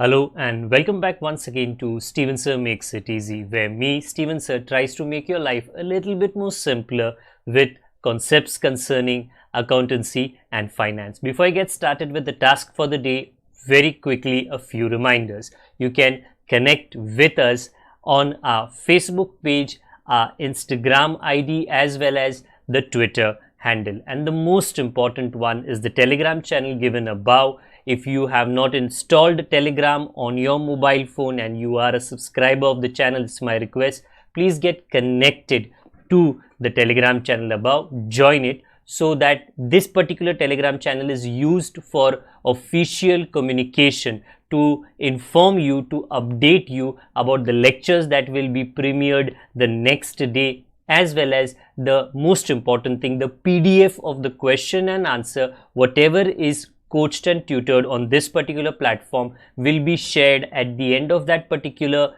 Hello and welcome back once again to Steven Sir Makes It Easy, where me, Steven Sir, tries to make your life a little bit more simpler with concepts concerning accountancy and finance. Before I get started with the task for the day, very quickly a few reminders. You can connect with us on our Facebook page, our Instagram ID, as well as the Twitter handle. And the most important one is the Telegram channel given above. If you have not installed Telegram on your mobile phone and you are a subscriber of the channel, it's my request, please get connected to the Telegram channel above, join it, so that this particular Telegram channel is used for official communication to inform you, to update you about the lectures that will be premiered the next day, as well as the most important thing, the PDF of the question and answer, whatever is coached and tutored on this particular platform will be shared at the end of that particular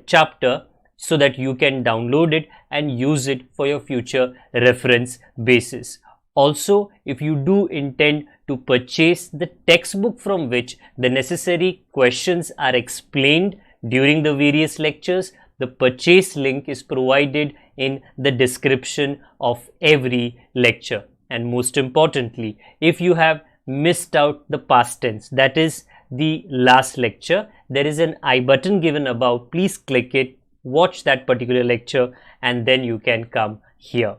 chapter, so that you can download it and use it for your future reference basis. Also, if you do intend to purchase the textbook from which the necessary questions are explained during the various lectures, the purchase link is provided in the description of every lecture. And most importantly, if you have missed out the past tense, that is the last lecture, there is an I button given above. Please click it, watch that particular lecture, and then you can come here.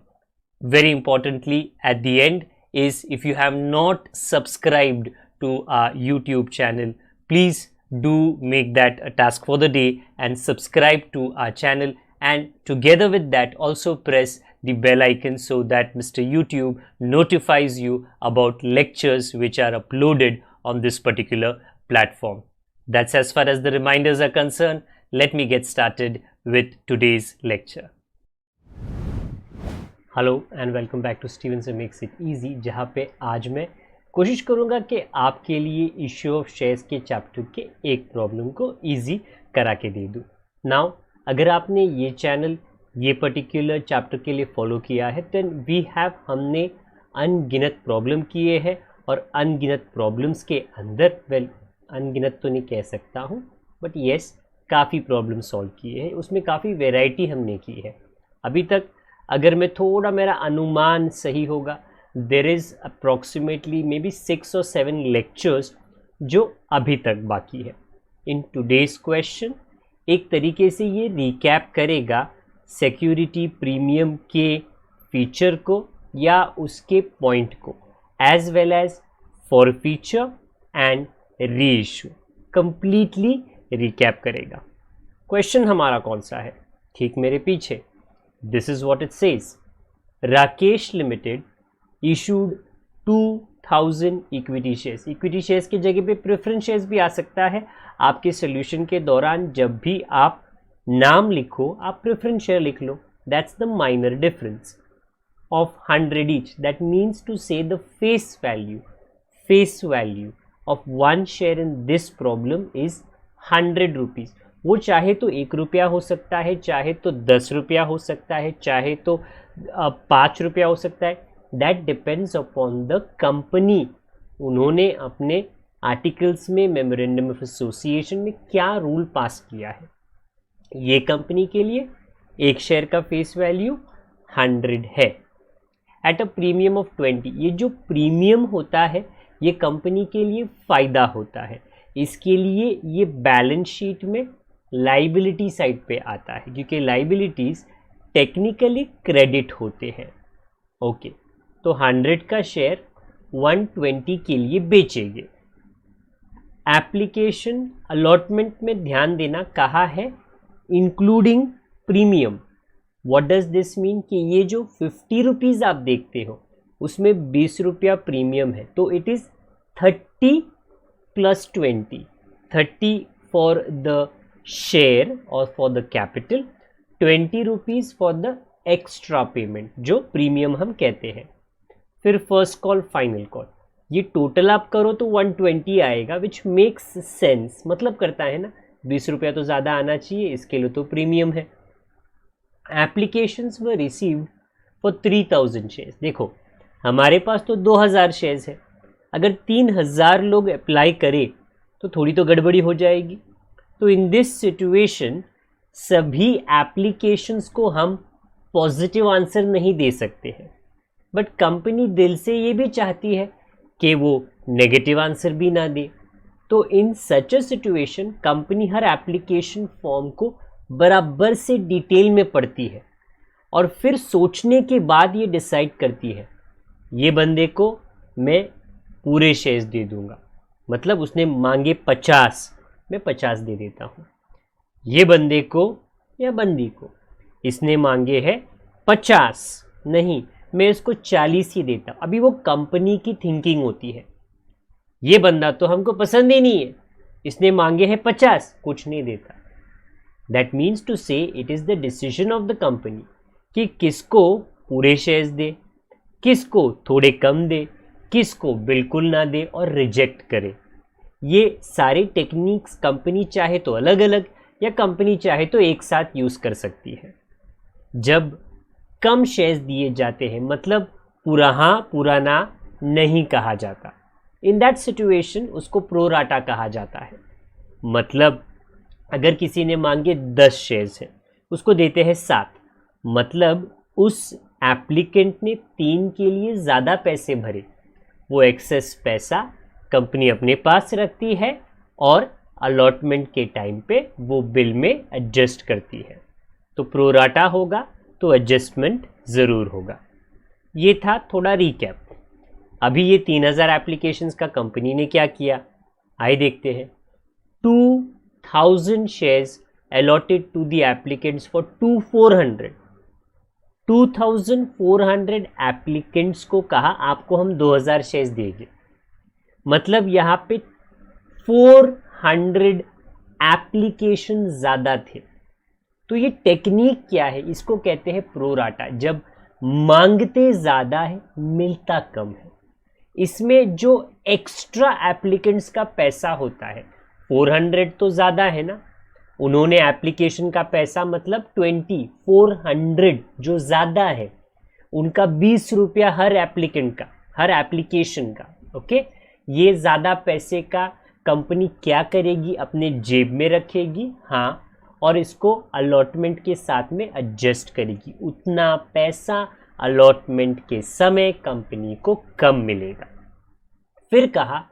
Very importantly, at the end is, if you have not subscribed to our YouTube channel, please do make that a task for the day and subscribe to our channel, and together with that also press the bell icon so that Mr. YouTube notifies you about lectures which are uploaded on this particular platform. That's as far as the reminders are concerned. Let me get started with today's lecture. Hello and welcome back to Steven Sir Makes It Easy, जहाँ पे आज मैं कोशिश करूँगा कि आपके लिए issue of shares के चैप्टर के एक प्रॉब्लम को इजी करा के दे दूँ. नाउ अगर आपने ये चैनल ये पर्टिकुलर चैप्टर के लिए फॉलो किया है, देन वी हैव, हमने अनगिनत प्रॉब्लम किए हैं, और अनगिनत प्रॉब्लम्स के अंदर, वेल अनगिनत तो नहीं कह सकता हूँ, बट येस काफ़ी प्रॉब्लम सॉल्व किए हैं. उसमें काफ़ी वैरायटी हमने की है. अभी तक अगर मैं थोड़ा, मेरा अनुमान सही होगा, there is approximately may be 6 or 7 lectures जो अभी तक बाकी है. इन टुडेज़ क्वेश्चन एक तरीके से ये रिकैप करेगा सिक्योरिटी प्रीमियम के फीचर को या उसके पॉइंट को, as well as forfeiture and reissue, completely recap करेगा. क्वेश्चन हमारा कौन सा है? ठीक मेरे पीछे. This is what it says. Rakesh limited issued 2000 equity shares. Equity shares की जगह पे प्रेफरेंस शेयर्स भी आ सकता है. आपके सोल्यूशन के दौरान जब भी आप नाम लिखो, आप प्रेफरेंस शेयर लिख लो. That's the minor difference of 100 each. That means to say the face value of one share in this problem is 100 rupees. वो चाहे तो 1 रुपया हो सकता है, चाहे तो 10 रुपया हो सकता है, चाहे तो 5 रुपया हो सकता है. That depends upon the company. उन्होंने अपने आर्टिकल्स में, मेमोरेंडम ऑफ एसोसिएशन में क्या रूल पास किया है. ये कंपनी के लिए एक शेयर का फेस वैल्यू 100 है एट अ प्रीमियम ऑफ 20. ये जो प्रीमियम होता है ये कंपनी के लिए फ़ायदा होता है. इसके लिए ये बैलेंस शीट में लाइबिलिटी साइड पे आता है, क्योंकि लाइबिलिटीज़ टेक्निकली क्रेडिट होते हैं. ओके, तो 100 का शेयर 120 के लिए बेचेंगे. एप्लीकेशन अलॉटमेंट में ध्यान देना, कहा है including premium. What does this mean कि ये जो 50 रुपीज़ आप देखते हो उसमें 20 रुपया प्रीमियम है, तो it is 30 + 20. 30 for the share और for the capital, 20 rupees for the extra payment जो प्रीमियम हम कहते हैं. फिर फर्स्ट कॉल, फाइनल कॉल, ये टोटल आप करो तो 120 आएगा, विच मेक्स सेंस, मतलब करता है ना. 20 रुपया तो ज़्यादा आना चाहिए, इसके लिए तो प्रीमियम है. Applications were received for 3000 shares. देखो हमारे पास तो 2000 शेयर्स है. अगर 3000 लोग अप्लाई करें तो थोड़ी तो गड़बड़ी हो जाएगी। तो इन दिस सिचुएशन सभी एप्लीकेशंस को हम पॉजिटिव आंसर नहीं दे सकते हैं, बट कंपनी दिल से ये भी चाहती है कि वो नेगेटिव आंसर भी ना दे। तो in such a situation company हर एप्लीकेशन फॉर्म को बराबर से डिटेल में पढ़ती है और फिर सोचने के बाद ये डिसाइड करती है, ये बंदे को मैं पूरे शेयर्स दे दूंगा, मतलब उसने मांगे 50, मैं 50 दे देता हूँ। ये बंदे को या बंदी को इसने मांगे है 50, नहीं मैं इसको 40 ही देता। अभी वो कंपनी की थिंकिंग होती है, ये बंदा तो हमको पसंद ही नहीं है, इसने मांगे हैं 50, कुछ नहीं देता। दैट मीन्स टू से it is the decision of the company कि किसको पूरे शेयर्स दे, किसको थोड़े कम दे, किसको बिल्कुल ना दे और रिजेक्ट करे। ये सारे टेक्निक्स कंपनी चाहे तो अलग अलग या कंपनी चाहे तो एक साथ यूज़ कर सकती है। जब कम शेयर्स दिए जाते हैं मतलब पूरा हाँ पूरा ना नहीं कहा जाता, इन दैट सिचुएशन उसको प्रोराटा कहा जाता है। मतलब अगर किसी ने मांगे 10 शेयर्स हैं, उसको देते हैं 7, मतलब उस एप्लीकेंट ने 3 के लिए ज़्यादा पैसे भरे, वो एक्सेस पैसा कंपनी अपने पास रखती है और अलॉटमेंट के टाइम पे वो बिल में एडजस्ट करती है। तो प्रोराटा होगा तो एडजस्टमेंट ज़रूर होगा। ये था थोड़ा रिकैप। अभी ये 3000 एप्लीकेशंस का कंपनी ने क्या किया, आइए देखते हैं। 2000 shares allotted to the applicants for 2400 applicants को कहा आपको हम 2000 शेयर्स देंगे, मतलब यहाँ पे 400 एप्लीकेशन ज़्यादा थे। तो ये टेक्निक क्या है, इसको कहते हैं प्रोराटा। जब मांगते ज़्यादा है मिलता कम है, इसमें जो एक्स्ट्रा एप्लीकेंट्स का पैसा होता है 400 तो ज़्यादा है ना, उन्होंने एप्लीकेशन का पैसा मतलब 400 जो ज़्यादा है उनका 20 रुपया हर एप्लीकेंट का, हर एप्लीकेशन का। ओके, ये ज़्यादा पैसे का कंपनी क्या करेगी, अपने जेब में रखेगी, हाँ, और इसको अलॉटमेंट के साथ में एडजस्ट करेगी। उतना पैसा अलॉटमेंट के समय कंपनी को कम मिलेगा। फिर कहा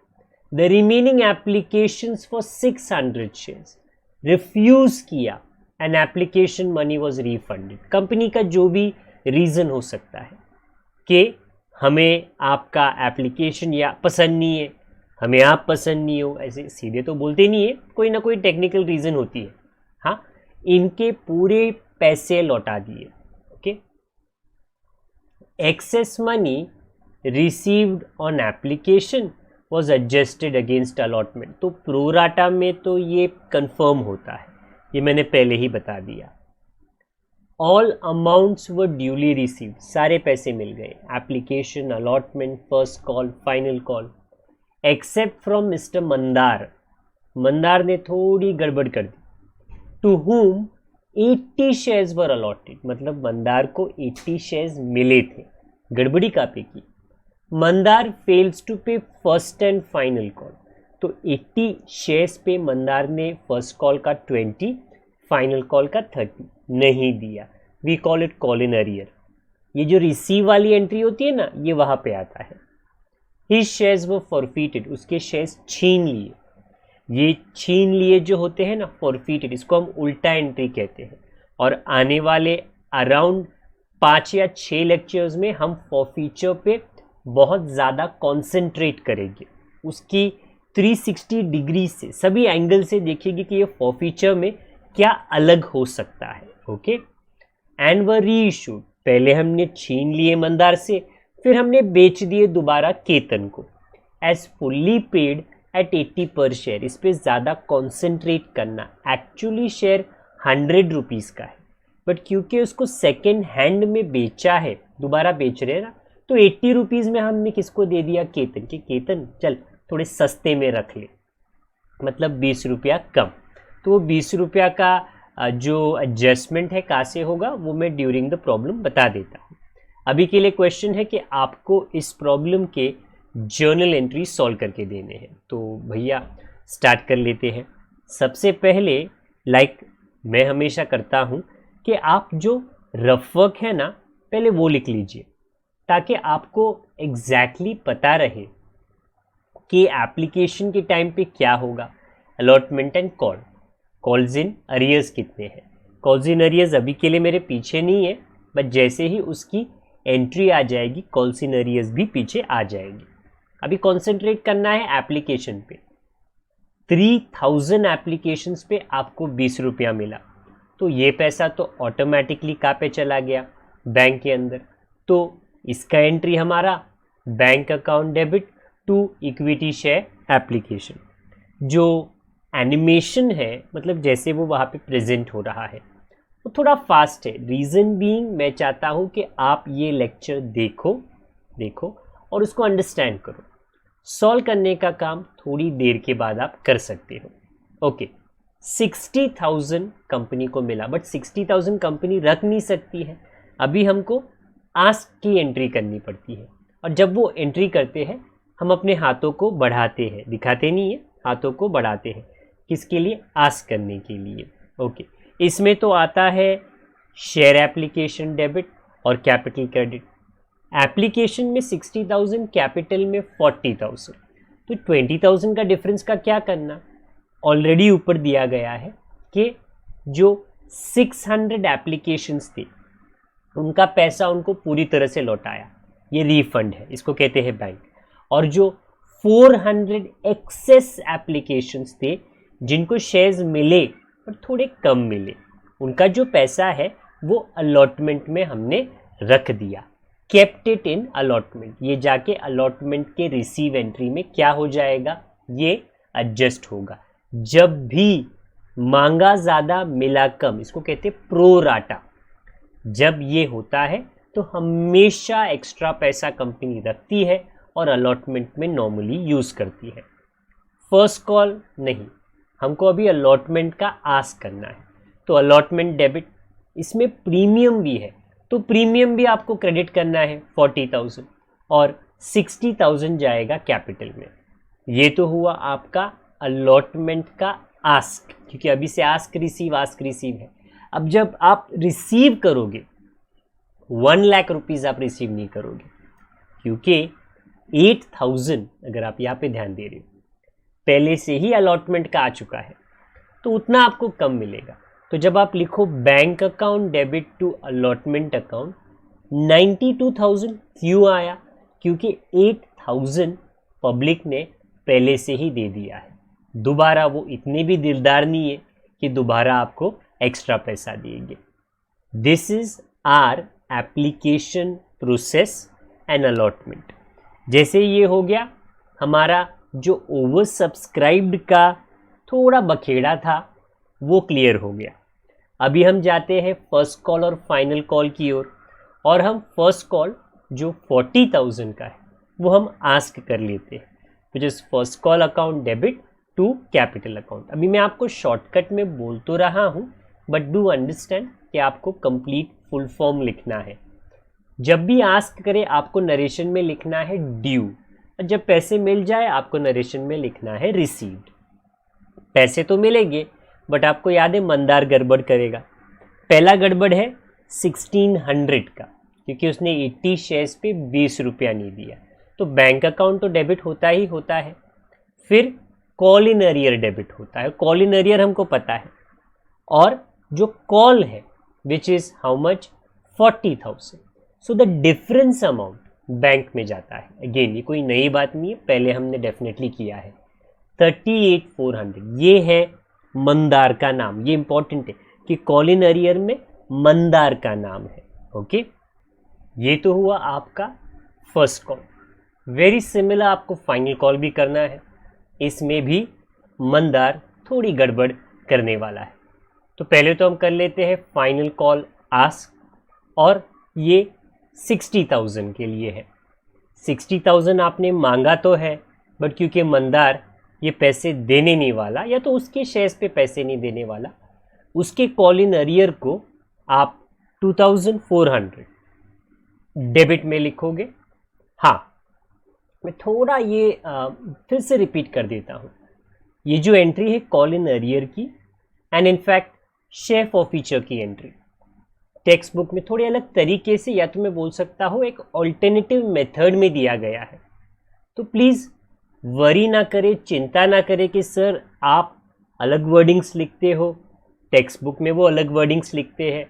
the remaining applications for 600 shares refuse किया and application money was refunded. Company का जो भी रीज़न हो सकता है कि हमें आपका एप्लीकेशन या पसंद नहीं है, हमें आप पसंद नहीं हो, ऐसे सीधे तो बोलते नहीं है, कोई ना कोई टेक्निकल रीज़न होती है। हाँ, इनके पूरे पैसे लौटा दिए। Okay, excess money received on application was adjusted against allotment. तो प्रोराटा में तो ये कंफर्म होता है, ये मैंने पहले ही बता दिया। All amounts were duly received, सारे पैसे मिल गए, application, allotment, first call, final call, except from mister Mandar. Mandar ने थोड़ी गड़बड़ कर दी। To whom 80 shares were allotted, मतलब मंदार को 80 शेयर्स मिले थे। गड़बड़ी का पे की, मंदार फेल्स टू पे फर्स्ट एंड फाइनल कॉल। तो 80 शेयर्स पे मंदार ने फर्स्ट कॉल का 20, फाइनल कॉल का 30 नहीं दिया। We call it call in arrear. ये जो रिसीव वाली एंट्री होती है ना, ये वहाँ पे आता है। हिज शेयर्स वर फॉरफीटेड, उसके शेयर्स छीन लिए। ये छीन लिए जो होते हैं ना, फॉरफीटेड, इसको हम उल्टा एंट्री कहते हैं। और आने वाले अराउंड 5 या 6 लेक्चर्स में हम फॉरफीचर पे बहुत ज़्यादा कॉन्सेंट्रेट करेंगे। उसकी 360 डिग्री से, सभी एंगल से देखेंगे कि ये फॉरफीचर में क्या अलग हो सकता है। ओके, एंड वर री इशूड, पहले हमने छीन लिए मंदार से, फिर हमने बेच दिए दोबारा केतन को। एज फुल्ली पेड एट 80 पर शेयर, इस पर ज़्यादा कॉन्सेंट्रेट करना। एक्चुअली शेयर 100 रुपीज़ का है, बट क्योंकि उसको सेकेंड हैंड में बेचा है, दोबारा बेच रहे हैं ना, तो 80 रुपीज़ में हमने किसको दे दिया, केतन के। केतन चल थोड़े सस्ते में रख ले, मतलब 20 रुपया कम। तो वो 20 रुपया का जो एडजस्टमेंट है कहाँ से होगा, वो मैं ड्यूरिंग द प्रॉब्लम बता देता हूँ। अभी के लिए क्वेश्चन है कि आपको इस प्रॉब्लम के जर्नल एंट्री सॉल्व करके देने हैं। तो भैया स्टार्ट कर लेते हैं। सबसे पहले मैं हमेशा करता हूँ कि आप जो रफ वर्क है ना पहले वो लिख लीजिए, ताकि आपको एग्जैक्टली पता रहे कि एप्लीकेशन के टाइम पे क्या होगा। Allotment and calls in arrears कितने हैं। कॉल्स इन अरियर्स अभी के लिए मेरे पीछे नहीं है, बट जैसे ही उसकी एंट्री आ जाएगी कॉल्स इन अरियर्स भी पीछे आ जाएगी। अभी कॉन्सेंट्रेट करना है एप्लीकेशन पे। 3000 एप्लीकेशंस पे आपको 20 रुपया मिला, तो ये पैसा तो ऑटोमेटिकली कहाँ पे चला गया, बैंक के अंदर। तो इसका एंट्री हमारा bank account debit to equity share application. जो एनिमेशन है, मतलब जैसे वो वहाँ पे प्रेजेंट हो रहा है, वो थोड़ा फास्ट है। रीज़न बीइंग मैं चाहता हूँ कि आप ये लेक्चर देखो और उसको अंडरस्टैंड करो। सॉल्व करने का काम थोड़ी देर के बाद आप कर सकते हो। ओके, 60,000 कंपनी को मिला, बट 60,000 कंपनी रख नहीं सकती है। अभी हमको आस्क की एंट्री करनी पड़ती है, और जब वो एंट्री करते हैं हम अपने हाथों को बढ़ाते हैं, दिखाते नहीं है, हाथों को बढ़ाते हैं। किसके लिए? आस्क करने के लिए। ओके, इसमें तो आता है शेयर एप्लीकेशन डेबिट और कैपिटल क्रेडिट। एप्लीकेशन में 60,000, कैपिटल में 40,000, तो 20,000 का डिफरेंस का क्या करना। ऑलरेडी ऊपर दिया गया है कि जो 600 एप्लीकेशंस थे उनका पैसा उनको पूरी तरह से लौटाया, ये रीफंड है, इसको कहते हैं बैंक। और जो 400 एक्सेस एप्लीकेशंस थे जिनको शेयर्स मिले और थोड़े कम मिले, उनका जो पैसा है वो अलॉटमेंट में हमने रख दिया, केप्ट इट इन अलॉटमेंट। ये जाके अलॉटमेंट के रिसीव एंट्री में क्या हो जाएगा, ये एडजस्ट होगा। जब भी मांगा ज़्यादा मिला कम, इसको कहते हैं प्रो राटा। जब ये होता है तो हमेशा एक्स्ट्रा पैसा कंपनी रखती है और अलॉटमेंट में नॉर्मली यूज़ करती है। फर्स्ट कॉल नहीं, हमको अभी अलॉटमेंट का आस्क करना है, तो अलॉटमेंट डेबिट। इसमें प्रीमियम भी है, तो प्रीमियम भी आपको क्रेडिट करना है 40,000, और 60,000 जाएगा कैपिटल में। ये तो हुआ आपका अलॉटमेंट का आस्क, क्योंकि अभी से आस्क रिसीव है। अब जब आप रिसीव करोगे 1 लाख रुपीज़ आप रिसीव नहीं करोगे, क्योंकि 8,000 अगर आप यहाँ पे ध्यान दे रहे हो पहले से ही अलॉटमेंट का आ चुका है, तो उतना आपको कम मिलेगा। तो जब आप लिखो bank account debit to allotment account, 92,000 क्यों आया, क्योंकि 8,000 पब्लिक ने पहले से ही दे दिया है। दोबारा वो इतने भी दिलदार नहीं है कि दोबारा आपको एक्स्ट्रा पैसा देंगे। This is our application process and allotment. जैसे ये हो गया, हमारा जो ओवर सब्सक्राइब्ड का थोड़ा बखेड़ा था वो क्लियर हो गया। अभी हम जाते हैं फर्स्ट कॉल और फाइनल कॉल की ओर, और हम फर्स्ट कॉल जो 40,000 का है वो हम आस्क कर लेते हैं, which is first call account debit to capital account. अभी मैं आपको शॉर्टकट में बोल तो रहा हूँ, बट डू अंडरस्टैंड कि आपको कंप्लीट फुल फॉर्म लिखना है। जब भी आस्क करे आपको नरेशन में लिखना है ड्यू, और जब पैसे मिल जाए आपको नरेशन में लिखना है रिसीव्ड। पैसे तो मिलेंगे, बट आपको याद है मंदार गड़बड़ करेगा। पहला गड़बड़ है 1600 का, क्योंकि उसने 80 शेयर्स पे 20 रुपया नहीं दिया, तो बैंक अकाउंट तो डेबिट होता ही होता है। फिर कॉल इन अरियर डेबिट होता है, कॉल इन अरियर हमको पता है, और जो कॉल है which is how much 40,000, so the difference amount bank में जाता है। अगेन ये कोई नई बात नहीं है, पहले हमने डेफिनेटली किया है। 38,400 ये है मंदार का नाम। ये इंपॉर्टेंट है कि कॉल इन अरियर में मंदार का नाम है। ओके, ये तो हुआ आपका फर्स्ट कॉल। वेरी सिमिलर आपको फाइनल कॉल भी करना है, इसमें भी मंदार थोड़ी गड़बड़ करने वाला है। तो पहले तो हम कर लेते हैं फाइनल कॉल आस्क, और ये 60,000 के लिए है। 60,000 आपने मांगा तो है, बट क्योंकि मंदार ये पैसे देने नहीं वाला, या तो उसके शेयर्स पे पैसे नहीं देने वाला, उसके कॉल इन अरियर को आप 2,400 डेबिट में लिखोगे। हाँ, मैं थोड़ा ये फिर से रिपीट कर देता हूँ। ये जो एंट्री है कॉल इन अरियर की एंड इनफैक्ट शेयर फॉरफीचर की एंट्री टेक्स्ट बुक में थोड़े अलग तरीके से, या तो मैं बोल सकता हूँ एक ऑल्टरनेटिव मेथड में दिया गया है। तो प्लीज़ वरी ना करें, चिंता ना करें कि सर आप अलग वर्डिंग्स लिखते हो, टेक्स्ट बुक में वो अलग वर्डिंग्स लिखते हैं।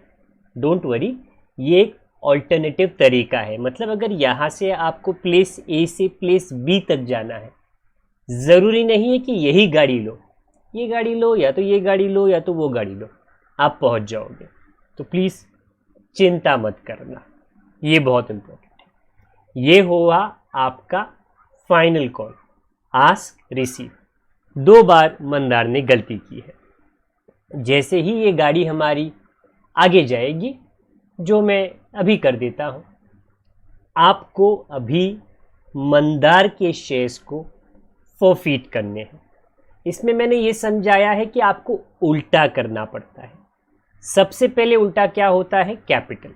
डोंट वरी, ये एक ऑल्टरनेटिव तरीका है। मतलब अगर यहाँ से आपको प्लेस ए से प्लेस बी तक जाना है, ज़रूरी नहीं है कि यही गाड़ी लो, ये गाड़ी लो या तो ये गाड़ी लो या तो वो गाड़ी लो, आप पहुँच जाओगे। तो प्लीज़ चिंता मत करना, ये बहुत इम्पोर्टेंट है। ये हुआ आपका फाइनल कॉल, आस्क रिसीव। 2 बार मंदार ने गलती की है। जैसे ही ये गाड़ी हमारी आगे जाएगी, जो मैं अभी कर देता हूँ, आपको अभी मंदार के शेयर्स को फॉरफीट करने हैं। इसमें मैंने ये समझाया है कि आपको उल्टा करना पड़ता है। सबसे पहले उल्टा क्या होता है? कैपिटल।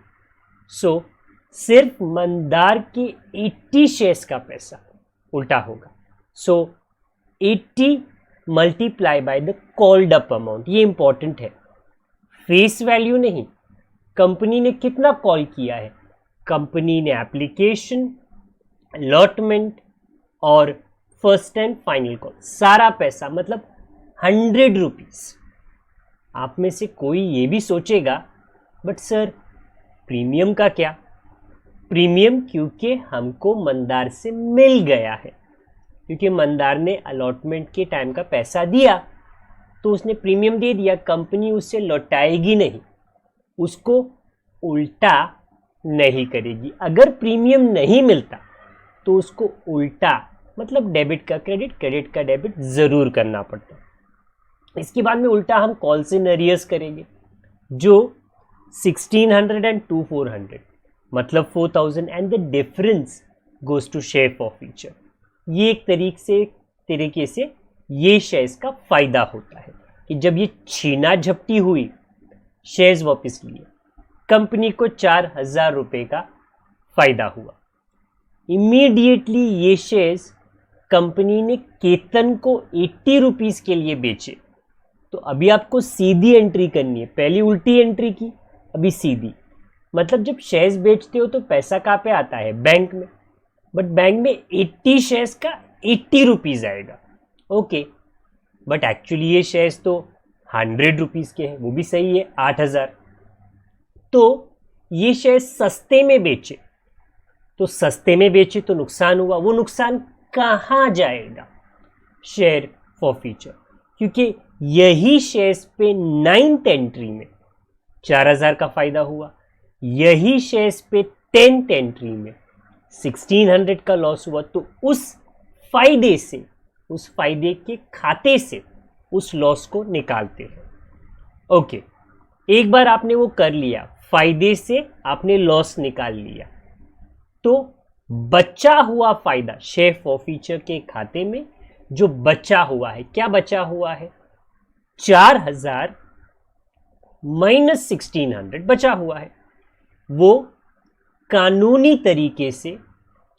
सो सिर्फ मंदार के 80 शेयर्स का पैसा उल्टा होगा। सो 80 multiply by the called up amount. ये इंपॉर्टेंट है, फेस वैल्यू नहीं। कंपनी ने कितना कॉल किया है? कंपनी ने एप्लीकेशन, अलॉटमेंट और फर्स्ट एंड फाइनल कॉल, सारा पैसा मतलब 100 रुपीज़। आप में से कोई ये भी सोचेगा, बट सर प्रीमियम का क्या? प्रीमियम क्योंकि हमको मंदार से मिल गया है, क्योंकि मंदार ने अलॉटमेंट के टाइम का पैसा दिया तो उसने प्रीमियम दे दिया। कंपनी उससे लौटाएगी नहीं, उसको उल्टा नहीं करेगी। अगर प्रीमियम नहीं मिलता तो उसको उल्टा मतलब डेबिट का क्रेडिट, क्रेडिट का डेबिट ज़रूर करना पड़ता है। इसके बाद में उल्टा हम कॉल्स इन अरियर्स करेंगे, जो 1600 एंड 2400 मतलब 4000 and the difference goes to share forfeiture. ये एक तरीके से ये शेयर्स का फ़ायदा होता है कि जब ये छीना झपटी हुई, शेयर्स वापस लिए, कंपनी को 4000 रुपये का फ़ायदा हुआ। इमीडिएटली ये शेयर्स कंपनी ने केतन को 80 रुपीज़ के लिए बेचे। तो अभी आपको सीधी एंट्री करनी है, पहली उल्टी एंट्री की, अभी सीधी। मतलब जब शेयर्स बेचते हो तो पैसा कहाँ पे आता है? बैंक में। बट बैंक में 80 शेयर्स का 80 रुपीज़ आएगा। ओके, बट एक्चुअली ये शेयर्स तो 100 रुपीज़ के हैं, वो भी सही है, 8000। तो ये शेयर्स सस्ते में बेचे, तो सस्ते में बेचे तो नुकसान हुआ। वो नुकसान कहाँ जाएगा? शेयर फॉरफीचर, क्योंकि यही शेयर्स पे 9th एंट्री में 4000 का फायदा हुआ, यही शेयर्स पे 10th एंट्री में 1600 का लॉस हुआ। तो उस फायदे से, उस फायदे के खाते से उस लॉस को निकालते हैं। ओके, एक बार आपने वो कर लिया, फायदे से आपने लॉस निकाल लिया, तो बचा हुआ फायदा शेयर फॉरफीचर के खाते में जो बचा हुआ है, क्या बचा हुआ है? 4000 माइनस 1600 बचा हुआ है। वो कानूनी तरीके से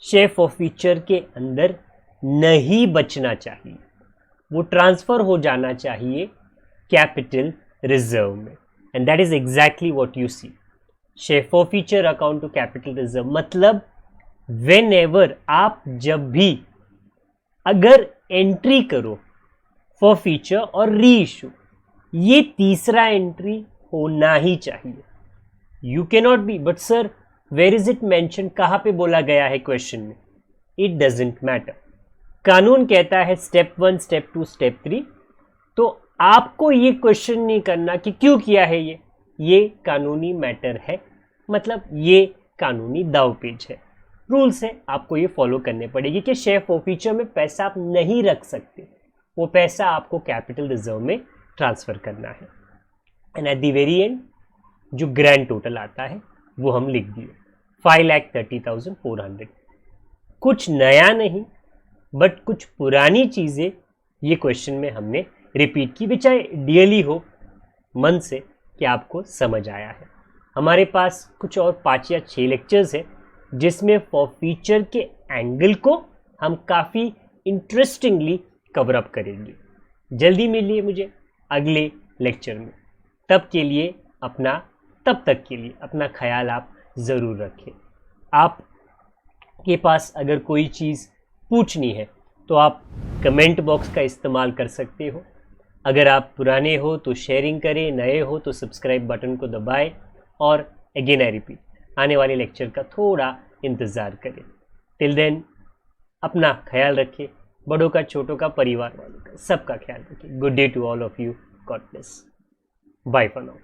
शेयर फॉरफीचर के अंदर नहीं बचना चाहिए, वो ट्रांसफर हो जाना चाहिए कैपिटल रिजर्व में। And that is exactly what you see, share forfeiture account to capital reserve. मतलब वेन एवर आप जब भी अगर एंट्री करो फॉरफीचर और री इशू, ये तीसरा एंट्री होना ही चाहिए। You cannot be, but sir where is it mention, कहाँ पे बोला गया है क्वेश्चन में? It doesn't matter. कानून कहता है स्टेप 1, स्टेप 2, स्टेप 3। तो आपको ये क्वेश्चन नहीं करना कि क्यों किया है ये कानूनी मैटर है, मतलब ये कानूनी दावपेच है, रूल्स है, आपको ये फॉलो करने पड़ेगी कि शेयर फॉरफीचर में पैसा आप नहीं रख सकते, वो पैसा आपको कैपिटल रिजर्व में ट्रांसफर करना है। And at the very and जो ग्रैंड टोटल आता है वो हम लिख दिए, 5,30,400। कुछ नया नहीं, बट कुछ पुरानी चीज़ें ये क्वेश्चन में हमने रिपीट की, भी चाहे डियरली हो, मन से, कि आपको समझ आया है। हमारे पास कुछ और 5 या 6 लेक्चर्स है जिसमें फॉरफीचर के एंगल को हम काफ़ी इंटरेस्टिंगली कवर अप करेंगे। जल्दी मिलिए मुझे अगले लेक्चर में। तब तक के लिए अपना ख्याल आप ज़रूर रखें। आपके पास अगर कोई चीज़ पूछनी है तो आप कमेंट बॉक्स का इस्तेमाल कर सकते हो। अगर आप पुराने हो तो शेयरिंग करें, नए हो तो सब्सक्राइब बटन को दबाएं और अगेन आई रिपीट, आने वाले लेक्चर का थोड़ा इंतज़ार करें। टिल देन अपना ख्याल रखें, बड़ों का, छोटों का, परिवार वालों का, सबका ख्याल रखें। Good day to all of you. God bless. Bye for now.